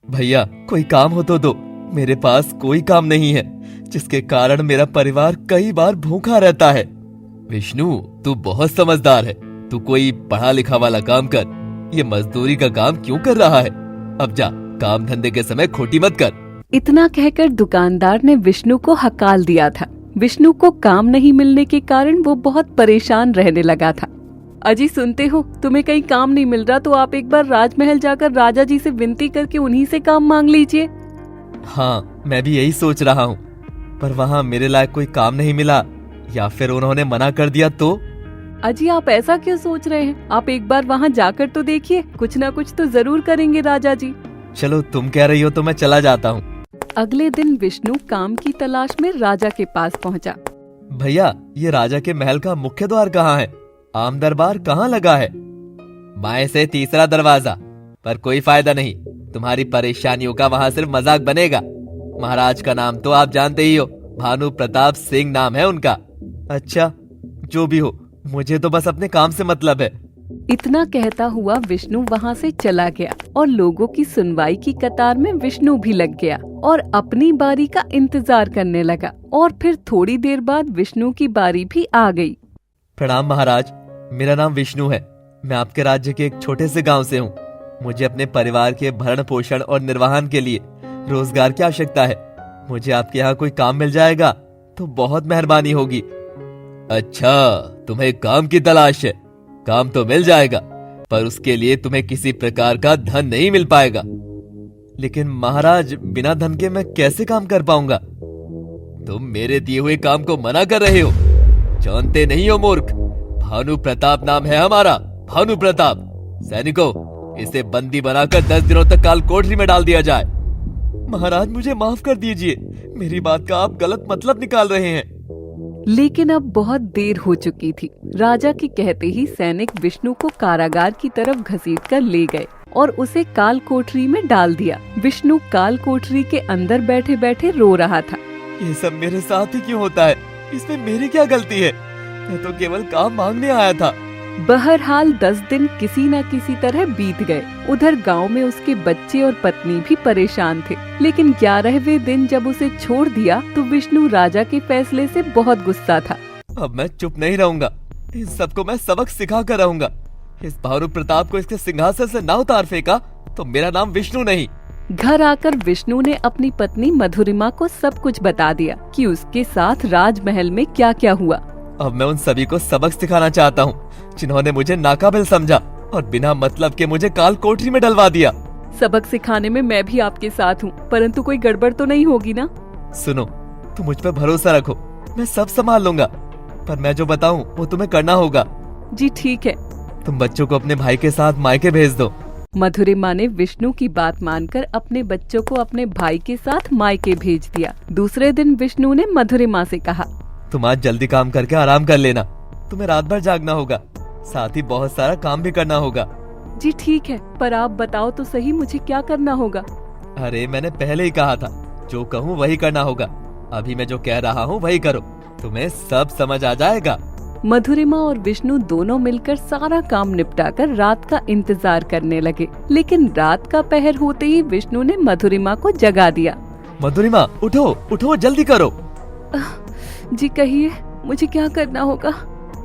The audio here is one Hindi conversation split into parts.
भैया कोई काम हो तो दो, मेरे पास कोई काम नहीं है जिसके कारण मेरा परिवार कई बार भूखा रहता है। विष्णु तू बहुत समझदार है, तू कोई पढ़ा लिखा वाला काम कर, ये मजदूरी का काम क्यों कर रहा है? अब जा, काम धंधे के समय खोटी मत कर। इतना कहकर दुकानदार ने विष्णु को हकाल दिया था। विष्णु को काम नहीं मिलने के कारण वो बहुत परेशान रहने लगा था। अजी सुनते हो, तुम्हें कहीं काम नहीं मिल रहा तो आप एक बार राजमहल जाकर राजा जी से विनती करके उन्हीं से काम मांग लीजिए। हाँ मैं भी यही सोच रहा हूँ, पर वहाँ मेरे लायक कोई काम नहीं मिला या फिर उन्होंने मना कर दिया तो? अजी आप ऐसा क्यों सोच रहे हैं? आप एक बार वहाँ जाकर तो देखिए, कुछ ना कुछ तो जरूर करेंगे राजा जी। चलो तुम कह रही हो तो मैं चला जाता हूँ। अगले दिन विष्णु काम की तलाश में राजा के पास पहुँचा। भैया ये राजा के महल का मुख्य द्वार कहाँ है? आम दरबार कहाँ लगा है? बाएं से तीसरा दरवाजा, पर कोई फायदा नहीं, तुम्हारी परेशानियों का वहाँ सिर्फ मजाक बनेगा। महाराज का नाम तो आप जानते ही हो, भानु प्रताप सिंह नाम है उनका। अच्छा जो भी हो, मुझे तो बस अपने काम से मतलब है। इतना कहता हुआ विष्णु वहाँ से चला गया और लोगों की सुनवाई की कतार में विष्णु भी लग गया और अपनी बारी का इंतजार करने लगा। और फिर थोड़ी देर बाद विष्णु की बारी भी आ गई। प्रणाम महाराज, मेरा नाम विष्णु है। मैं आपके राज्य के एक छोटे से गांव से हूँ। मुझे अपने परिवार के भरण पोषण और निर्वहन के लिए रोजगार की आवश्यकता है। मुझे आपके यहाँ कोई काम मिल जाएगा तो बहुत मेहरबानी होगी। अच्छा तुम्हें काम की तलाश है? काम तो मिल जाएगा, पर उसके लिए तुम्हें किसी प्रकार का धन नहीं मिल पाएगा। लेकिन महाराज बिना धन के मैं कैसे काम कर पाऊंगा? तुम मेरे दिए हुए काम को मना कर रहे हो? जानते नहीं हो मूर्ख, भानु प्रताप नाम है हमारा, भानु प्रताप। सैनिकों इसे बंदी बनाकर 10 दिनों तक काल कोठरी में डाल दिया जाए। महाराज मुझे माफ कर दीजिए, मेरी बात का आप गलत मतलब निकाल रहे हैं। लेकिन अब बहुत देर हो चुकी थी। राजा के कहते ही सैनिक विष्णु को कारागार की तरफ घसीटकर ले गए और उसे काल कोठरी में डाल दिया। विष्णु काल कोठरी के अंदर बैठे बैठे रो रहा था। ये सब मेरे साथ ही क्यों होता है? इसमें मेरी क्या गलती है? मैं तो केवल काम मांगने आया था। बहरहाल 10 दिन किसी न किसी तरह बीत गए। उधर गांव में उसके बच्चे और पत्नी भी परेशान थे। लेकिन 11वें दिन जब उसे छोड़ दिया तो विष्णु राजा के फैसले से बहुत गुस्सा था। अब मैं चुप नहीं रहूंगा, इन सबको मैं सबक सिखा कर रहूंगा। इस भानु प्रताप को इसके सिंहासन से ना उतार फेंका तो मेरा नाम विष्णु नहीं। घर आकर विष्णु ने अपनी पत्नी मधुरिमा को सब कुछ बता दिया कि उसके साथ राजमहल में क्या क्या हुआ। अब मैं उन सभी को सबक सिखाना चाहता हूँ जिन्होंने मुझे नाकाबिल समझा और बिना मतलब के मुझे काल कोठरी में डलवा दिया। सबक सिखाने में मैं भी आपके साथ हूँ, परंतु कोई गड़बड़ तो नहीं होगी ना? सुनो, तुम मुझ पर भरोसा रखो, मैं सब संभाल लूंगा, पर मैं जो बताऊँ वो तुम्हें करना होगा। जी ठीक है। तुम बच्चों को अपने भाई के साथ मायके भेज दो। मधुरिमा ने विष्णु की बात मानकर अपने बच्चों को अपने भाई के साथ मायके भेज दिया। दूसरे दिन विष्णु ने मधुरिमा से कहा, तुम आज जल्दी काम करके आराम कर लेना, तुम्हें रात भर जागना होगा, साथ ही बहुत सारा काम भी करना होगा। जी ठीक है, पर आप बताओ तो सही मुझे क्या करना होगा? अरे मैंने पहले ही कहा था, जो कहूँ वही करना होगा। अभी मैं जो कह रहा हूँ वही करो, तुम्हें सब समझ आ जाएगा। मधुरिमा और विष्णु दोनों मिलकर सारा काम निपटाकर रात का इंतजार करने लगे। लेकिन रात का पहर होते ही विष्णु ने मधुरिमा को जगा दिया। मधुरिमा उठो उठो, जल्दी करो। जी कहिए, मुझे क्या करना होगा?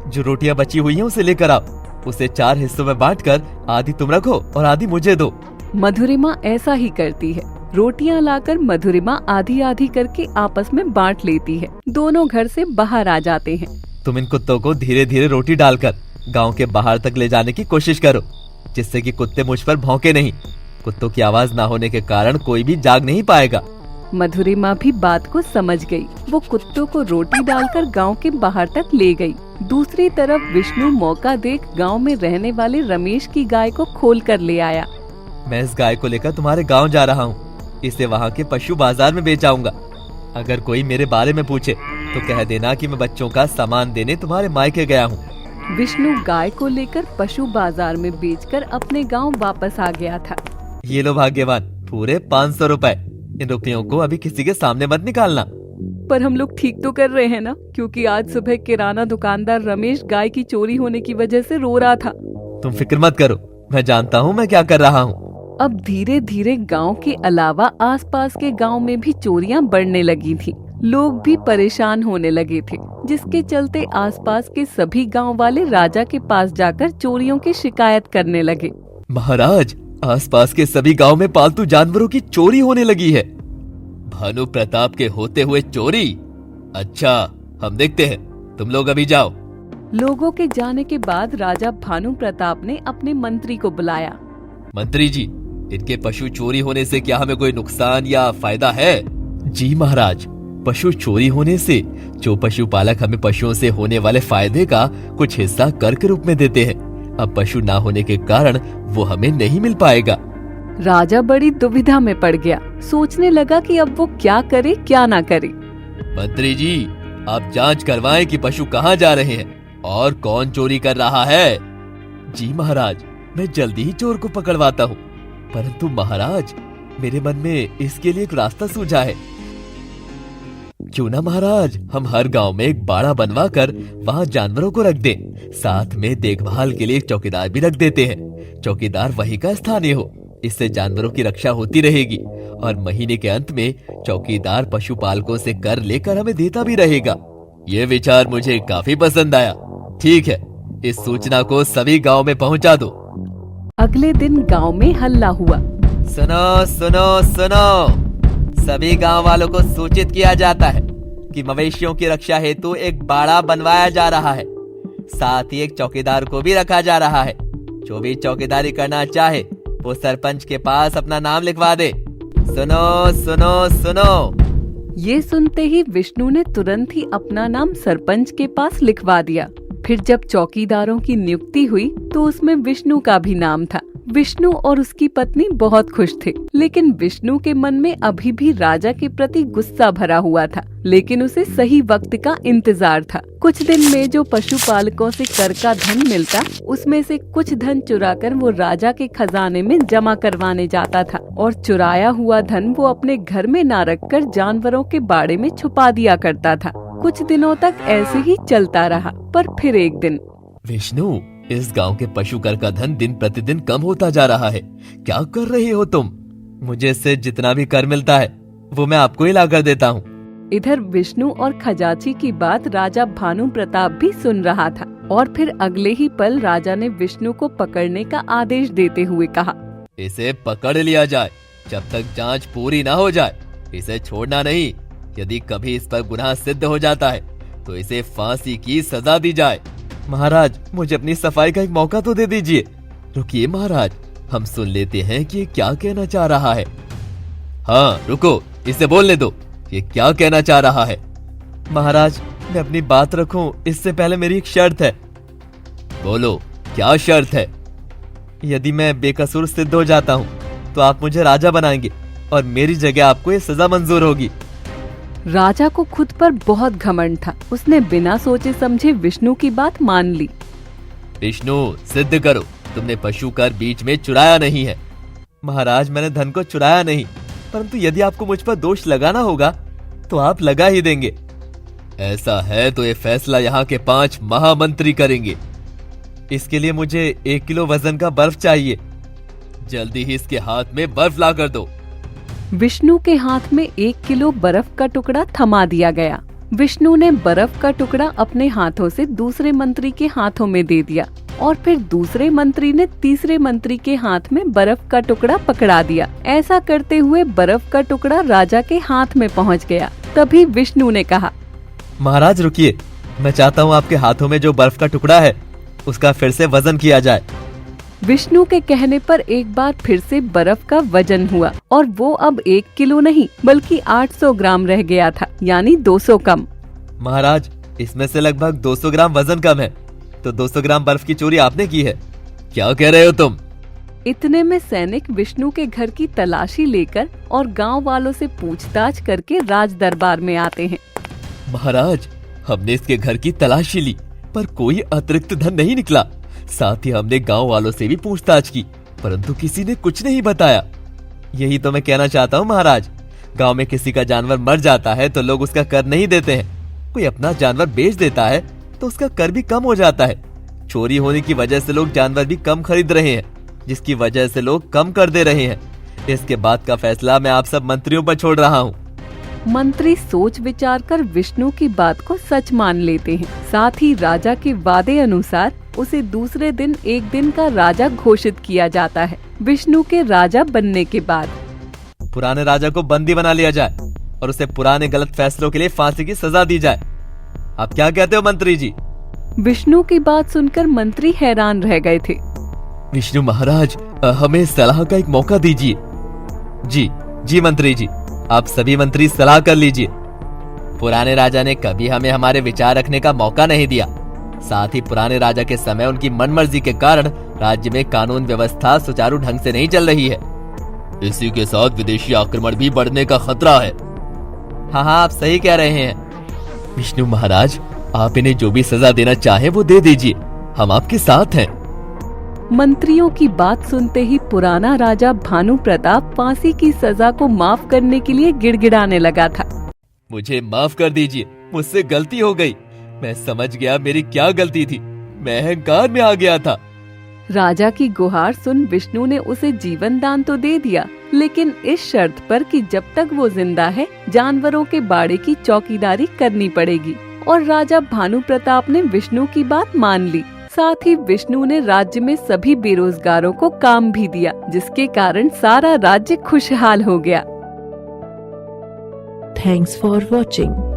जो रोटियां बची हुई हैं उसे लेकर आओ, उसे 4 हिस्सों में बांटकर आधी तुम रखो और आधी मुझे दो। मधुरिमा ऐसा ही करती है। रोटियां लाकर मधुरिमा आधी आधी करके आपस में बांट लेती है। दोनों घर से बाहर आ जाते हैं। तुम इन कुत्तों को धीरे धीरे रोटी डालकर गांव के बाहर तक ले जाने की कोशिश करो, जिससे कि कुत्ते मुझ पर भौंके नहीं। कुत्तों की आवाज ना होने के कारण कोई भी जाग नहीं पाएगा। मधुरिमा भी बात को समझ गई। वो कुत्तों को रोटी डालकर गांव के बाहर तक ले गई। दूसरी तरफ विष्णु मौका देख गांव में रहने वाले रमेश की गाय को खोल कर ले आया। मैं इस गाय को लेकर तुम्हारे गांव जा रहा हूँ, इसे वहाँ के पशु बाजार में बेच आऊंगा। अगर कोई मेरे बारे में पूछे तो कह देना कि मैं बच्चों का सामान देने तुम्हारे मायके गया हूँ। विष्णु गाय को लेकर पशु बाजार में बेचकर अपने गांव वापस आ गया था। ये लो भाग्यवान, पूरे 500 रुपए। इन रुपयों को अभी किसी के सामने मत निकालना। पर हम लोग ठीक तो कर रहे हैं ना? क्योंकि आज सुबह किराना दुकानदार रमेश गाय की चोरी होने की वजह से रो रहा था। तुम फिक्र मत करो, मैं जानता हूँ मैं क्या कर रहा हूँ। अब धीरे धीरे गांव के अलावा आसपास के गांव में भी चोरियां बढ़ने लगी थी। लोग भी परेशान होने लगे थे, जिसके चलते आसपास के सभी गांव वाले राजा के पास जाकर चोरियों की शिकायत करने लगे। महाराज, आसपास के सभी गांव में पालतू जानवरों की चोरी होने लगी है। भानु प्रताप के होते हुए चोरी? अच्छा, हम देखते हैं, तुम लोग अभी जाओ। लोगों के जाने के बाद राजा भानु प्रताप ने अपने मंत्री को बुलाया। मंत्री जी, इनके पशु चोरी होने से क्या हमें कोई नुकसान या फायदा है? जी महाराज, पशु चोरी होने से जो पशुपालक हमें पशुओं से होने वाले फायदे का कुछ हिस्सा कर के रूप में देते हैं, अब पशु ना होने के कारण वो हमें नहीं मिल पाएगा। राजा बड़ी दुविधा में पड़ गया, सोचने लगा कि अब वो क्या करे क्या ना करे। मंत्री जी, आप जांच करवाएं कि पशु कहाँ जा रहे हैं और कौन चोरी कर रहा है। जी महाराज, मैं जल्दी ही चोर को पकड़वाता हूँ, परंतु महाराज, मेरे मन में इसके लिए एक रास्ता सूझा है। क्यों ना महाराज, हम हर गांव में एक बाड़ा बनवा कर वहाँ जानवरों को रख दें, साथ में देखभाल के लिए एक चौकीदार भी रख देते हैं। चौकीदार वही का स्थानीय हो, इससे जानवरों की रक्षा होती रहेगी और महीने के अंत में चौकीदार पशुपालकों से कर लेकर हमें देता भी रहेगा। ये विचार मुझे काफी पसंद आया। ठीक है, इस सूचना को सभी गांव में पहुंचा दो। अगले दिन गांव में हल्ला हुआ। सुनो सुनो सुनो, सभी गांव वालों को सूचित किया जाता है कि मवेशियों की रक्षा हेतु एक बाड़ा बनवाया जा रहा है, साथ ही एक चौकीदार को भी रखा जा रहा है। जो भी चौकीदारी करना चाहे वो सरपंच के पास अपना नाम लिखवा दे। सुनो सुनो सुनो। ये सुनते ही विष्णु ने तुरंत ही अपना नाम सरपंच के पास लिखवा दिया। फिर जब चौकीदारों की नियुक्ति हुई तो उसमें विष्णु का भी नाम था। विष्णु और उसकी पत्नी बहुत खुश थे, लेकिन विष्णु के मन में अभी भी राजा के प्रति गुस्सा भरा हुआ था, लेकिन उसे सही वक्त का इंतजार था। कुछ दिन में जो पशुपालकों से कर का धन मिलता, उसमें से कुछ धन चुराकर वो राजा के खजाने में जमा करवाने जाता था और चुराया हुआ धन वो अपने घर में न रखकर जानवरों के बाड़े में छुपा दिया करता था। कुछ दिनों तक ऐसे ही चलता रहा, पर फिर एक दिन, विष्णु, इस गांव के पशु कर का धन दिन प्रतिदिन कम होता जा रहा है। क्या कर रही हो तुम? मुझे इससे जितना भी कर मिलता है वो मैं आपको ही ला कर देता हूँ। इधर विष्णु और खजाची की बात राजा भानु प्रताप भी सुन रहा था और फिर अगले ही पल राजा ने विष्णु को पकड़ने का आदेश देते हुए कहा, इसे पकड़ लिया जाए जब तक जांच पूरी ना हो जाए। इसे छोड़ना नहीं। यदि कभी इस पर गुनाह सिद्ध हो जाता है तो इसे फांसी की सजा दी जाए। महाराज, मुझे अपनी सफाई का एक मौका तो दे दीजिए। रुकिए महाराज, हम सुन लेते हैं कि ये क्या कहना चाह रहा है। हाँ रुको, इसे बोलने दो, ये क्या कहना चाह रहा है। महाराज, मैं अपनी बात रखूं इससे पहले मेरी एक शर्त है। बोलो, क्या शर्त है? यदि मैं बेकसूर सिद्ध हो जाता हूँ तो आप मुझे राजा बनाएंगे और मेरी जगह आपको ये सजा मंजूर होगी। राजा को खुद पर बहुत घमंड था। उसने बिना सोचे समझे विष्णु की बात मान ली। विष्णु, सिद्ध करो तुमने पशु कर बीच में चुराया नहीं है। महाराज, मैंने धन को चुराया नहीं, परंतु यदि आपको मुझ पर दोष लगाना होगा तो आप लगा ही देंगे। ऐसा है तो ये फैसला यहाँ के 5 महामंत्री करेंगे। इसके लिए मुझे 1 किलो वजन का बर्फ चाहिए। जल्दी ही इसके हाथ में बर्फ ला कर दो। विष्णु के हाथ में 1 किलो बर्फ का टुकड़ा थमा दिया गया। विष्णु ने बर्फ का टुकड़ा अपने हाथों से दूसरे मंत्री के हाथों में दे दिया और फिर दूसरे मंत्री ने तीसरे मंत्री के हाथ में बर्फ का टुकड़ा पकड़ा दिया। ऐसा करते हुए बर्फ का टुकड़ा राजा के हाथ में पहुंच गया। तभी विष्णु ने कहा, महाराज रुकिए, मैं चाहता हूँ आपके हाथों में जो बर्फ का टुकड़ा है उसका फिर से वजन किया जाए। विष्णु के कहने पर एक बार फिर से बर्फ का वजन हुआ और वो अब 1 किलो नहीं बल्कि 800 ग्राम रह गया था, यानी 200 कम। महाराज, इसमें से लगभग 200 ग्राम वजन कम है, तो 200 ग्राम बर्फ की चोरी आपने की है। क्या कह रहे हो तुम? इतने में सैनिक विष्णु के घर की तलाशी लेकर और गांव वालों से पूछताछ करके राज दरबार में आते हैं। महाराज, हमने इसके घर की तलाशी ली पर कोई अतिरिक्त धन नहीं निकला। साथ ही हमने गांव वालों से भी पूछताछ की, परंतु किसी ने कुछ नहीं बताया। यही तो मैं कहना चाहता हूँ महाराज। गांव में किसी का जानवर मर जाता है तो लोग उसका कर नहीं देते हैं। कोई अपना जानवर बेच देता है तो उसका कर भी कम हो जाता है। चोरी होने की वजह से लोग जानवर भी कम खरीद रहे हैं, जिसकी वजह से लोग कम कर दे रहे हैं। इसके बाद का फैसला मैं आप सब मंत्रियों पर छोड़ रहा हूँ। मंत्री सोच विचार कर विष्णु की बात को सच मान लेते हैं। साथ ही राजा के वादे अनुसार उसे दूसरे दिन एक दिन का राजा घोषित किया जाता है। विष्णु के राजा बनने के बाद पुराने राजा को बंदी बना लिया जाए और उसे पुराने गलत फैसलों के लिए फांसी की सजा दी जाए। आप क्या कहते हो मंत्री जी? विष्णु की बात सुनकर मंत्री हैरान रह गए थे। विष्णु महाराज, हमें सलाह का एक मौका दीजिए। जी मंत्री जी, आप सभी मंत्री सलाह कर लीजिए। पुराने राजा ने कभी हमें हमारे विचार रखने का मौका नहीं दिया। साथ ही पुराने राजा के समय उनकी मनमर्जी के कारण राज्य में कानून व्यवस्था सुचारू ढंग से नहीं चल रही है। इसी के साथ विदेशी आक्रमण भी बढ़ने का खतरा है। हाँ, आप सही कह रहे हैं। विष्णु महाराज, आप इन्हें जो भी सजा देना चाहे वो दे दीजिए, हम आपके साथ हैं। मंत्रियों की बात सुनते ही पुराना राजा भानु प्रताप फांसी की सजा को माफ करने के लिए गिड़गिड़ाने लगा था। मुझे माफ कर दीजिए, मुझसे गलती हो गई। मैं समझ गया मेरी क्या गलती थी। मैं अहंकार में आ गया था। राजा की गुहार सुन विष्णु ने उसे जीवन दान तो दे दिया, लेकिन इस शर्त पर कि जब तक वो जिंदा है जानवरों के बाड़े की चौकीदारी करनी पड़ेगी। और राजा भानु प्रताप ने विष्णु की बात मान ली। साथ ही विष्णु ने राज्य में सभी बेरोजगारों को काम भी दिया, जिसके कारण सारा राज्य खुशहाल हो गया। Thanks for watching.